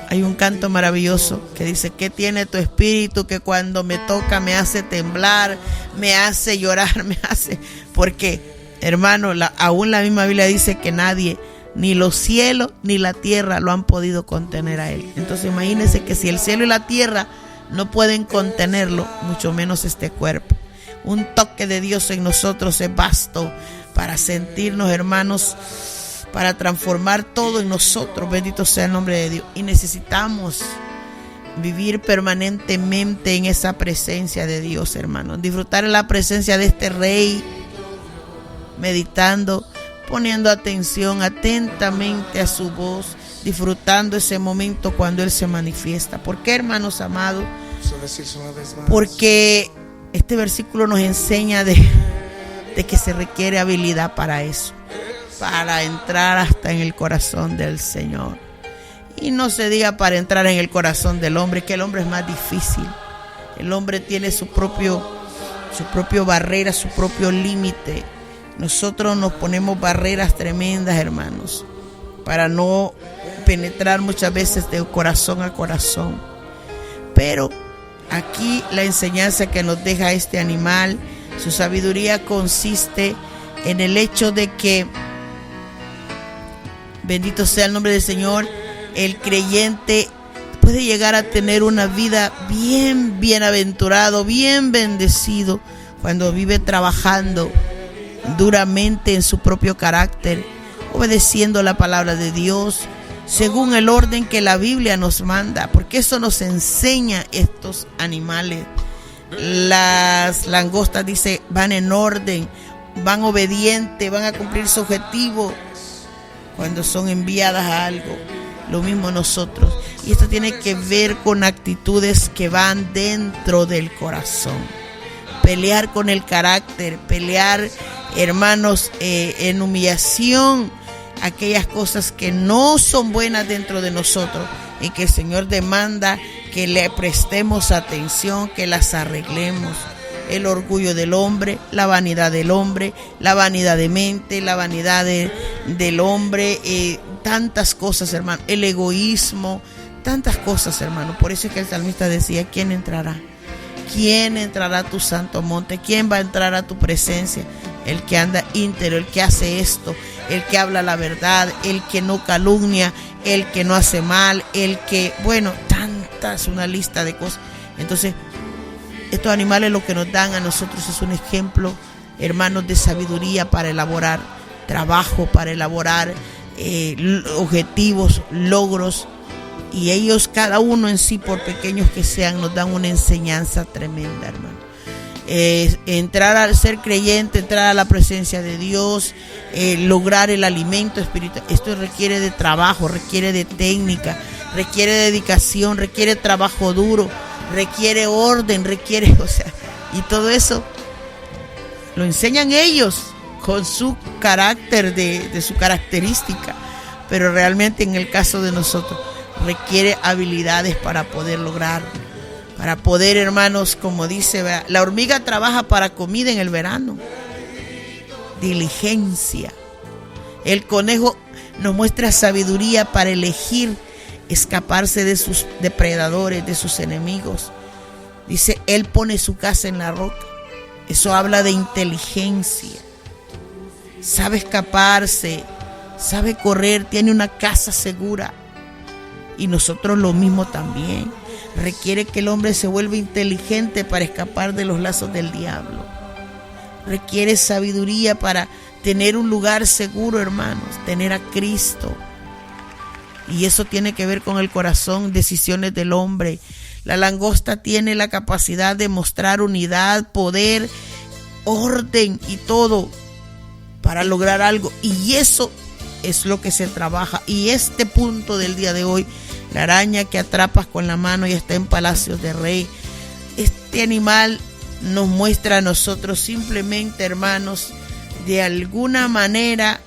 hay un canto maravilloso que dice, ¿qué tiene tu espíritu que cuando me toca me hace temblar, me hace llorar, me hace? Porque, hermano, aún la misma Biblia dice que nadie, ni los cielos ni la tierra lo han podido contener a Él. Entonces imagínense que si el cielo y la tierra no pueden contenerlo, mucho menos este cuerpo. Un toque de Dios en nosotros es vasto para sentirnos, hermanos, para transformar todo en nosotros. Bendito sea el nombre de Dios. Y necesitamos vivir permanentemente en esa presencia de Dios, hermanos. Disfrutar en la presencia de este Rey, meditando, poniendo atención atentamente a su voz, disfrutando ese momento cuando Él se manifiesta. ¿Por qué, hermanos amados? Porque este versículo nos enseña de que se requiere habilidad para eso, para entrar hasta en el corazón del Señor. Y no se diga para entrar en el corazón del hombre, que el hombre es más difícil. El hombre tiene su propio barrera, su propio límite. Nosotros nos ponemos barreras tremendas, hermanos, para no penetrar muchas veces de corazón a corazón. Pero aquí la enseñanza que nos deja este animal, su sabiduría consiste en el hecho de que, bendito sea el nombre del Señor, el creyente puede llegar a tener una vida bien bienaventurado, bien bendecido, cuando vive trabajando duramente en su propio carácter, obedeciendo la palabra de Dios, según el orden que la Biblia nos manda, porque eso nos enseña estos animales. Las langostas, dice, van en orden, van obedientes, van a cumplir su objetivo cuando son enviadas a algo. Lo mismo nosotros. Y esto tiene que ver con actitudes que van dentro del corazón. Pelear con el carácter, pelear, hermanos, en humillación, aquellas cosas que no son buenas dentro de nosotros y que el Señor demanda que le prestemos atención, que las arreglemos. El orgullo del hombre, la vanidad del hombre, la vanidad de mente, la vanidad del hombre, tantas cosas, hermano, el egoísmo, tantas cosas, hermano. Por eso es que el salmista decía, ¿quién entrará? ¿Quién entrará a tu santo monte? ¿Quién va a entrar a tu presencia? El que anda íntegro, el que hace esto, el que habla la verdad, el que no calumnia, el que no hace mal, el que, bueno, tantas, una lista de cosas. Entonces, estos animales lo que nos dan a nosotros es un ejemplo, hermanos, de sabiduría para elaborar trabajo, para elaborar objetivos, logros. Y ellos, cada uno en sí, por pequeños que sean, nos dan una enseñanza tremenda, hermano. Entrar al ser creyente, entrar a la presencia de Dios, lograr el alimento espiritual, esto requiere de trabajo, requiere de técnica, requiere dedicación, requiere trabajo duro, requiere orden, requiere, y todo eso lo enseñan ellos con su carácter, de su característica, pero realmente en el caso de nosotros requiere habilidades para poder lograrlo, para poder, hermanos, como dice, la hormiga trabaja para comida en el verano, diligencia. El conejo nos muestra sabiduría para elegir escaparse de sus depredadores, de sus enemigos. Dice, él pone su casa en la roca. Eso habla de inteligencia. Sabe escaparse, sabe correr, tiene una casa segura. Y nosotros lo mismo también. Requiere que el hombre se vuelva inteligente para escapar de los lazos del diablo. Requiere sabiduría para tener un lugar seguro, hermanos, tener a Cristo. Y eso tiene que ver con el corazón, decisiones del hombre. La langosta tiene la capacidad de mostrar unidad, poder, orden y todo para lograr algo. Y eso es lo que se trabaja. Y este punto del día de hoy, la araña que atrapas con la mano y está en palacios de rey. Este animal nos muestra a nosotros simplemente, hermanos, de alguna manera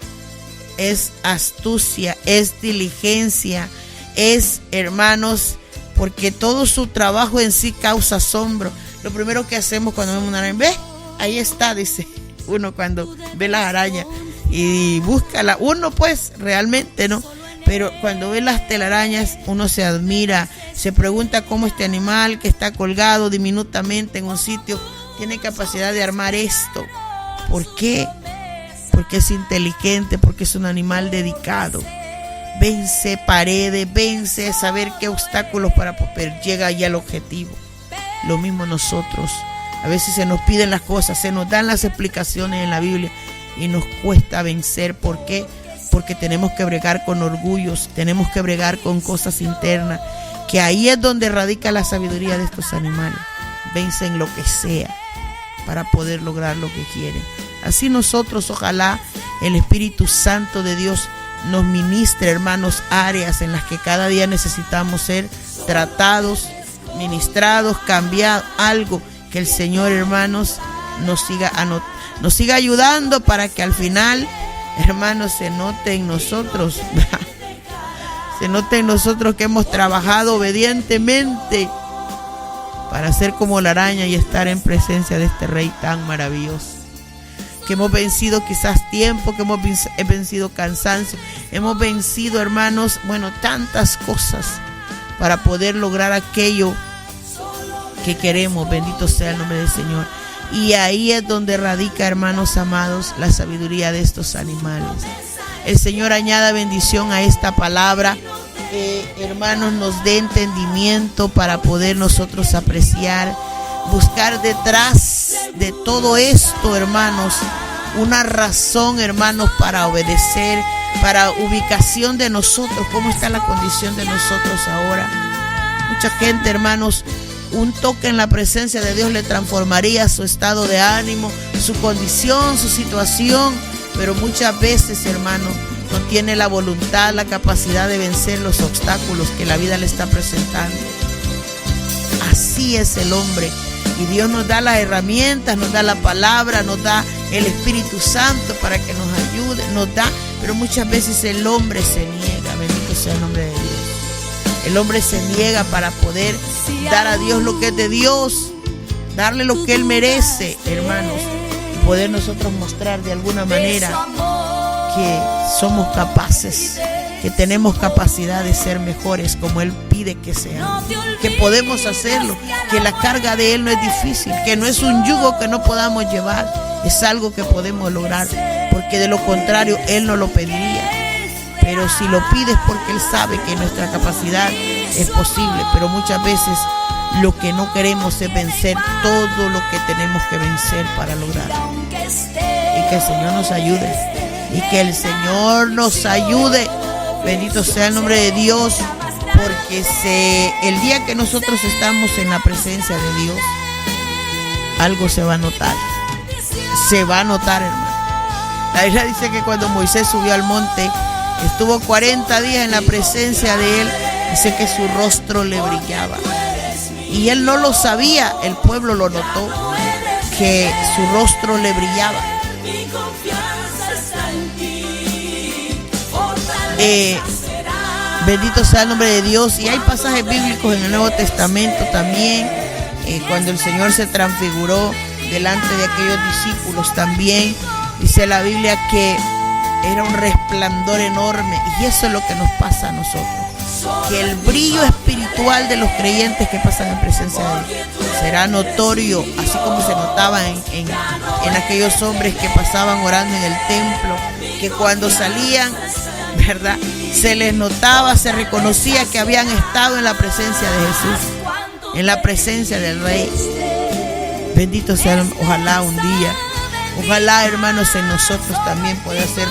es astucia, es diligencia, es, hermanos, porque todo su trabajo en sí causa asombro. Lo primero que hacemos cuando vemos una araña, ¿ves? Ahí está, dice uno cuando ve la araña y búscala. Uno pues realmente no, pero cuando ve las telarañas uno se admira, se pregunta cómo este animal que está colgado diminutamente en un sitio tiene capacidad de armar esto. ¿Por qué? Porque es inteligente, porque es un animal dedicado. Vence paredes, vence saber qué obstáculos para poder llegar ya al objetivo. Lo mismo nosotros. A veces se nos piden las cosas, se nos dan las explicaciones en la Biblia y nos cuesta vencer. ¿Por qué? Porque tenemos que bregar con orgullos, tenemos que bregar con cosas internas, que ahí es donde radica la sabiduría de estos animales. Vencen lo que sea para poder lograr lo que quieren. Así nosotros, ojalá el Espíritu Santo de Dios nos ministre, hermanos, áreas en las que cada día necesitamos ser tratados, ministrados, cambiados, algo que el Señor, hermanos, nos siga ayudando para que al final, hermanos, se note en nosotros, se note en nosotros que hemos trabajado obedientemente para ser como la araña y estar en presencia de este Rey tan maravilloso. Que hemos vencido quizás tiempo, que hemos vencido cansancio, hemos vencido, hermanos, tantas cosas para poder lograr aquello que queremos. Bendito sea el nombre del Señor. Y ahí es donde radica, hermanos amados, la sabiduría de estos animales. El Señor añada bendición a esta palabra, hermanos, nos dé entendimiento para poder nosotros apreciar, buscar detrás de todo esto, hermanos, una razón, hermanos, para obedecer, para ubicación de nosotros, cómo está la condición de nosotros ahora. Mucha gente, hermanos, un toque en la presencia de Dios le transformaría su estado de ánimo, su condición, su situación, pero muchas veces, hermano, no tiene la voluntad, la capacidad de vencer los obstáculos que la vida le está presentando. Así es el hombre, y Dios nos da las herramientas, nos da la palabra, nos da el Espíritu Santo para que nos ayude, nos da, pero muchas veces el hombre se niega. Bendito sea el nombre de Dios. El hombre se niega para poder dar a Dios lo que es de Dios, darle lo que Él merece, hermanos, y poder nosotros mostrar de alguna manera que somos capaces, que tenemos capacidad de ser mejores como Él pide que seamos, que podemos hacerlo, que la carga de Él no es difícil, que no es un yugo que no podamos llevar, es algo que podemos lograr, porque de lo contrario Él no lo pediría. Pero si lo pides porque Él sabe que nuestra capacidad es posible, pero muchas veces lo que no queremos es vencer todo lo que tenemos que vencer para lograrlo. Y que el Señor nos ayude, y que el Señor nos ayude. Bendito sea el nombre de Dios, porque el día que nosotros estamos en la presencia de Dios, algo se va a notar. Se va a notar, hermano. La Biblia dice que cuando Moisés subió al monte, estuvo 40 días en la presencia de Él. Dice que su rostro le brillaba. Y Él no lo sabía, el pueblo lo notó, que su rostro le brillaba. Bendito sea el nombre de Dios. Y hay pasajes bíblicos en el Nuevo Testamento también, cuando el Señor se transfiguró delante de aquellos discípulos también. Dice la Biblia que era un resplandor enorme, y eso es lo que nos pasa a nosotros, que el brillo espiritual de los creyentes que pasan en presencia de Dios será notorio, así como se notaba en aquellos hombres que pasaban orando en el templo, que cuando salían, ¿verdad?, se les notaba, se reconocía que habían estado en la presencia de Jesús, en la presencia del Rey. Bendito sea, ojalá un día, ojalá, hermanos, en nosotros también pueda ser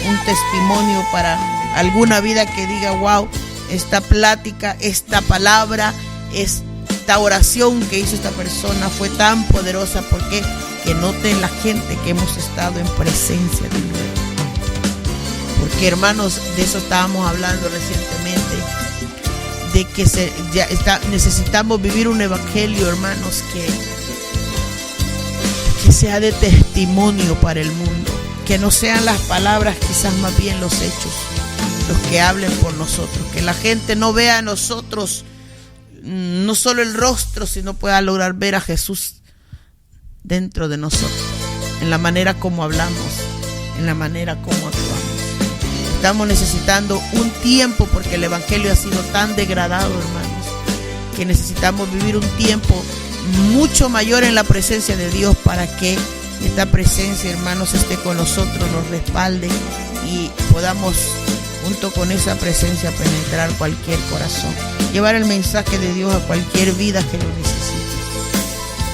un testimonio para alguna vida que diga: wow, esta plática, esta palabra, esta oración que hizo esta persona fue tan poderosa. Porque que note la gente que hemos estado en presencia de Dios. Porque, hermanos, de eso estábamos hablando recientemente, de que necesitamos vivir un evangelio, hermanos, que sea de testimonio para el mundo, que no sean las palabras, quizás más bien los hechos los que hablen por nosotros, que la gente no vea a nosotros no solo el rostro, sino pueda lograr ver a Jesús dentro de nosotros, en la manera como hablamos, en la manera como actuamos. Estamos necesitando un tiempo, porque el evangelio ha sido tan degradado, hermanos, que necesitamos vivir un tiempo mucho mayor en la presencia de Dios, para que esta presencia, hermanos, esté con nosotros, nos respalde y podamos, junto con esa presencia, penetrar cualquier corazón, llevar el mensaje de Dios a cualquier vida que lo necesite.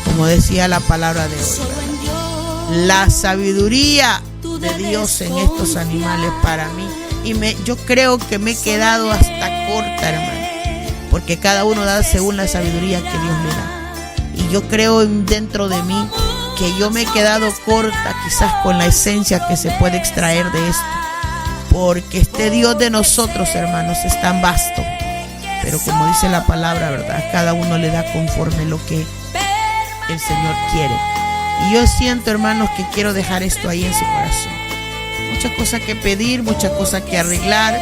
Como decía la palabra de hoy, ¿verdad?, la sabiduría de Dios en estos animales para mí, y yo creo que me he quedado hasta corta, hermano, porque cada uno da según la sabiduría que Dios le da. Y yo creo dentro de mí que yo me he quedado corta quizás con la esencia que se puede extraer de esto, porque este Dios de nosotros, hermanos, es tan vasto, pero como dice la palabra, ¿verdad?, cada uno le da conforme lo que el Señor quiere. Y yo siento, hermanos, que quiero dejar esto ahí en su corazón. Muchas cosas que pedir, muchas cosas que arreglar.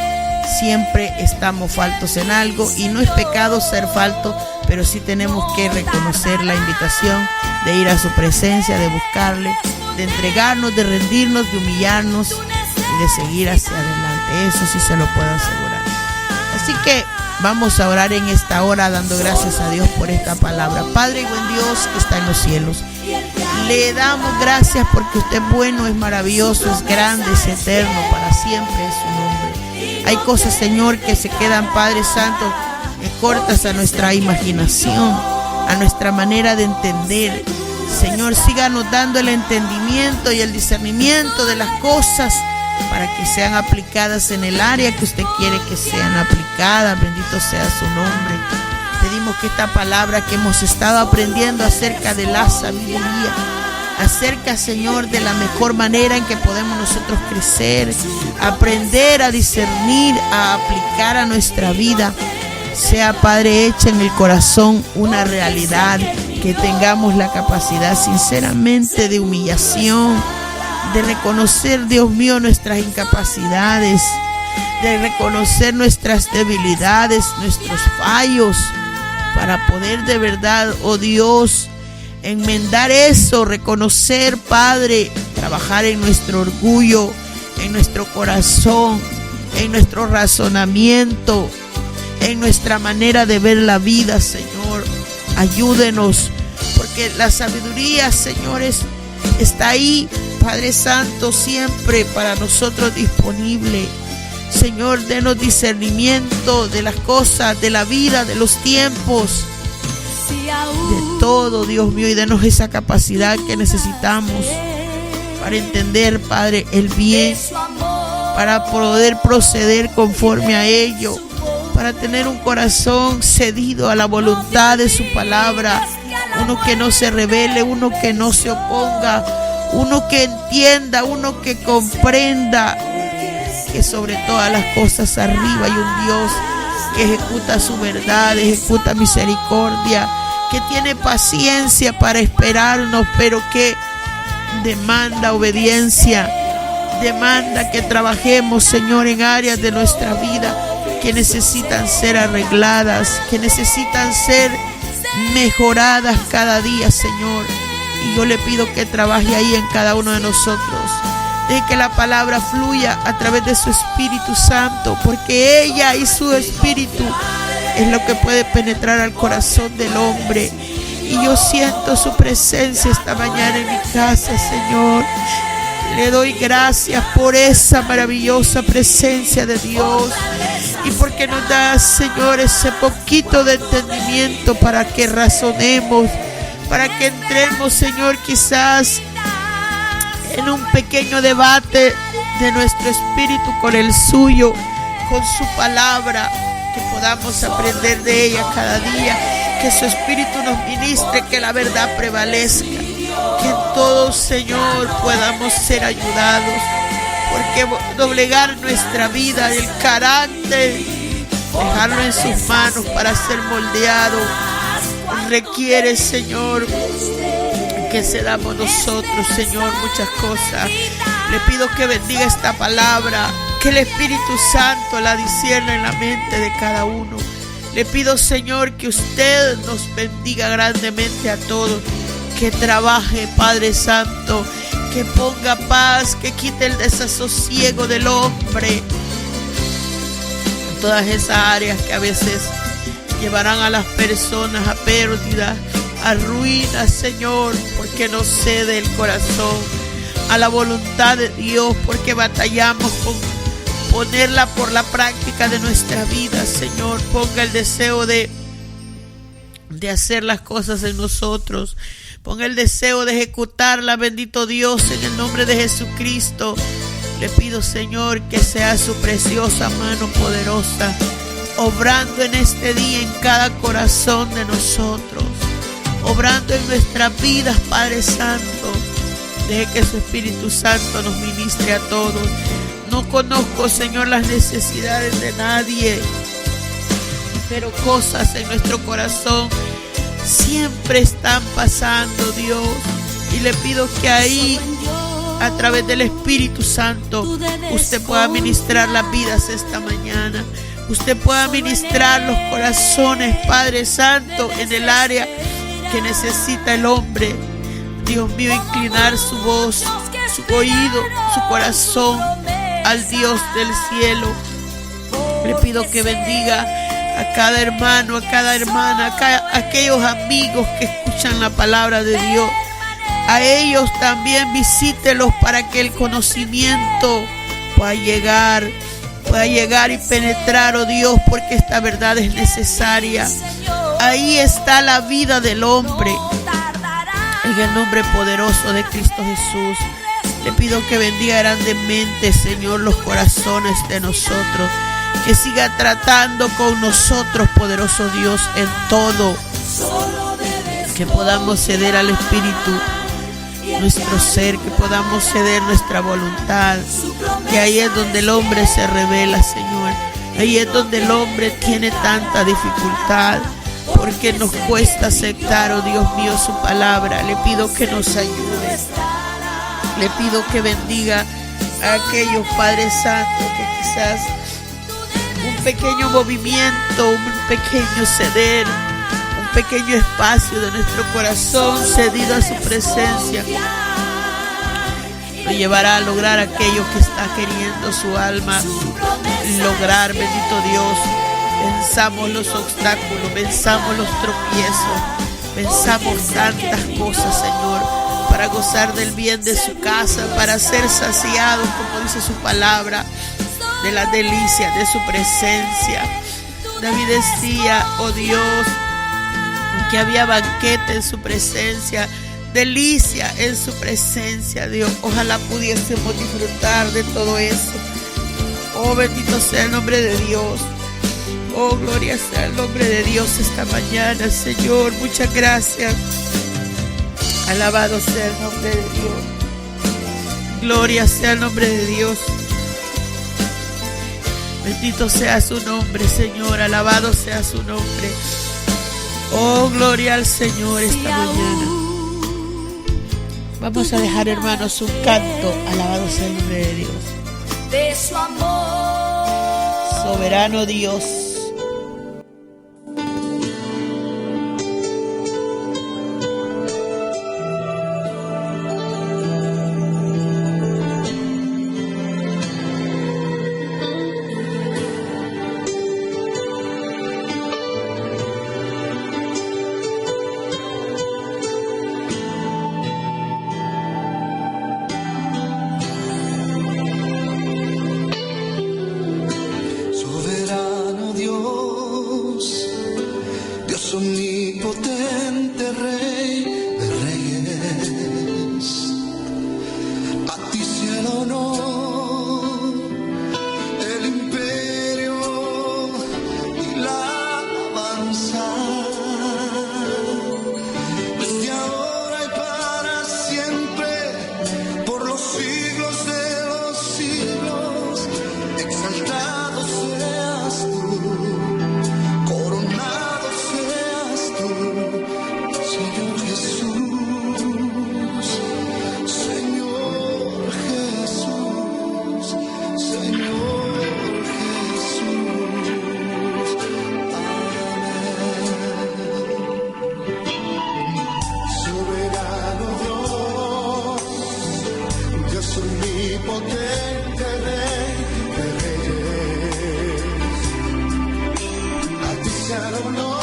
Siempre estamos faltos en algo, y no es pecado ser falto, pero sí tenemos que reconocer la invitación de ir a su presencia, de buscarle, de entregarnos, de rendirnos, de humillarnos y de seguir hacia adelante. Eso sí se lo puedo asegurar. Así que vamos a orar en esta hora, dando gracias a Dios por esta palabra. Padre y buen Dios que está en los cielos, Le damos gracias porque usted es bueno, es maravilloso, es grande, es eterno, para siempre es su nombre. Hay cosas, Señor, que se quedan, Padre Santo, cortas a nuestra imaginación, a nuestra manera de entender. Señor, síganos dando el entendimiento y el discernimiento de las cosas para que sean aplicadas en el área que usted quiere que sean aplicadas. Bendito sea su nombre. Pedimos que esta palabra que hemos estado aprendiendo acerca de la sabiduría, acerca, Señor, de la mejor manera en que podemos nosotros crecer, aprender a discernir, a aplicar a nuestra vida, sea, Padre, hecha en el corazón una realidad, que tengamos la capacidad sinceramente de humillación, de reconocer, Dios mío, nuestras incapacidades, de reconocer nuestras debilidades, nuestros fallos, para poder de verdad, oh Dios, enmendar eso, reconocer, Padre, trabajar en nuestro orgullo, en nuestro corazón, en nuestro razonamiento, en nuestra manera de ver la vida, Señor. Ayúdenos, porque la sabiduría, señores, está ahí, Padre Santo, siempre para nosotros disponible. Señor, denos discernimiento de las cosas, de la vida, de los tiempos, de todo, Dios mío, y denos esa capacidad que necesitamos para entender, Padre, el bien, para poder proceder conforme a ello, para tener un corazón cedido a la voluntad de su palabra, uno que no se rebele, uno que no se oponga, uno que entienda, uno que comprenda que sobre todas las cosas arriba hay un Dios que ejecuta su verdad, ejecuta misericordia, que tiene paciencia para esperarnos, pero que demanda obediencia, demanda que trabajemos, Señor, en áreas de nuestra vida que necesitan ser arregladas, que necesitan ser mejoradas cada día, Señor. Y yo le pido que trabaje ahí en cada uno de nosotros. Deje que la palabra fluya a través de su Espíritu Santo, porque ella y su Espíritu es lo que puede penetrar al corazón del hombre. Y yo siento su presencia esta mañana en mi casa, Señor. Le doy gracias por esa maravillosa presencia de Dios y porque nos da, Señor, ese poquito de entendimiento para que razonemos, para que entremos, Señor, quizás en un pequeño debate de nuestro espíritu con el suyo, con su palabra, que podamos aprender de ella cada día, que su espíritu nos ministre, que la verdad prevalezca, que en todo, Señor, podamos ser ayudados, porque doblegar nuestra vida, el carácter, dejarlo en sus manos para ser moldeado, requiere, Señor, que cedamos nosotros, Señor, muchas cosas. Le pido que bendiga esta palabra, que el Espíritu Santo la discierna en la mente de cada uno. Le pido, Señor, que usted nos bendiga grandemente a todos, que trabaje, Padre Santo, que ponga paz, que quite el desasosiego del hombre en todas esas áreas que a veces llevarán a las personas a pérdida, a ruina, Señor, porque no cede el corazón a la voluntad de Dios, porque batallamos con ponerla por la práctica de nuestra vida. Señor, ponga el deseo de hacer las cosas en nosotros, ponga el deseo de ejecutarla, bendito Dios, en el nombre de Jesucristo. Le pido, Señor, que sea su preciosa mano poderosa obrando en este día en cada corazón de nosotros, obrando en nuestras vidas, Padre Santo. Deje que su Espíritu Santo nos ministre a todos. No conozco, Señor, las necesidades de nadie, pero cosas en nuestro corazón siempre están pasando, Dios. Y le pido que ahí, a través del Espíritu Santo, usted pueda ministrar las vidas esta mañana. Usted pueda ministrar los corazones, Padre Santo, en el área que necesita el hombre. Dios mío, inclinar su voz, su oído, su corazón al Dios del cielo. Le pido que bendiga a cada hermano, a cada hermana, a aquellos amigos que escuchan la palabra de Dios, A ellos también visítelos para que el conocimiento pueda llegar y penetrar, oh Dios, porque esta verdad es necesaria. Ahí está la vida del hombre. En el nombre poderoso de Cristo Jesús, le pido que bendiga grandemente, Señor, los corazones de nosotros, que siga tratando con nosotros, poderoso Dios, en todo, que podamos ceder al Espíritu nuestro ser, que podamos ceder nuestra voluntad, que ahí es donde el hombre se revela, Señor. Ahí es donde el hombre tiene tanta dificultad, porque nos cuesta aceptar, oh Dios mío, su palabra. Le pido que nos ayude. Le pido que bendiga a aquellos, Padre Santo, que quizás un pequeño movimiento, un pequeño ceder, un pequeño espacio de nuestro corazón cedido a su presencia lo llevará a lograr aquello que está queriendo su alma lograr. Bendito Dios, venzamos los obstáculos, venzamos los tropiezos, venzamos tantas cosas, Señor, para gozar del bien de su casa, para ser saciados, como dice su palabra, de las delicias de su presencia. David decía, oh Dios, que había banquete en su presencia, delicia en su presencia, Dios. Ojalá pudiésemos disfrutar de todo eso. Oh, bendito sea el nombre de Dios. Oh, gloria sea el nombre de Dios esta mañana, Señor. Muchas gracias. Alabado sea el nombre de Dios. Gloria sea el nombre de Dios. Bendito sea su nombre, Señor. Alabado sea su nombre. Oh, gloria al Señor esta mañana. Vamos a dejar, hermanos, un canto. Alabado sea el nombre de Dios. De su amor. Soberano Dios. Omnipotente Rey de Reyes, a ti sea el honor, el imperio y la alabanza, desde ahora y para siempre, por los siglos de los siglos, exaltado seas tú. Omnipotente Rey de Reyes, a ti sea el honor.